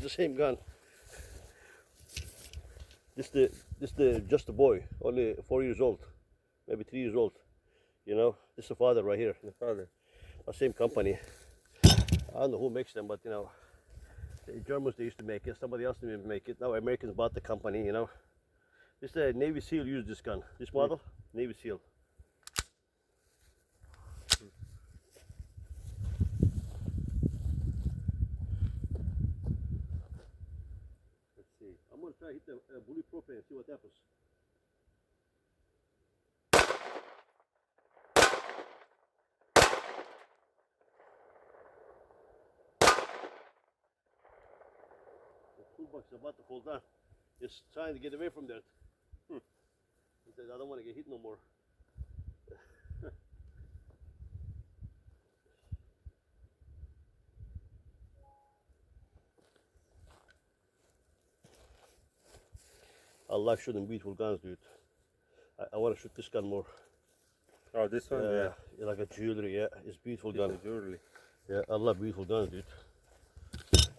the same gun. This the just a boy, only 4 years old, maybe 3 years old. You know, this is the father right here. The father. The same company. I don't know who makes them, but you know, the Germans they used to make it. Somebody else didn't make it. Now Americans bought the company. You know, this Navy SEAL used this gun. This model, Navy SEAL. Let's see. I'm gonna try to hit the bullet propane and see what happens. The toolbox is about to fall down. Just trying to get away from that. He says, I don't want to get hit no more. I love shooting beautiful guns, dude. I want to shoot this gun more. Oh, this one, yeah. Like a jewelry, yeah. It's beautiful It's gun. a jewelry. Yeah, I love beautiful guns, dude.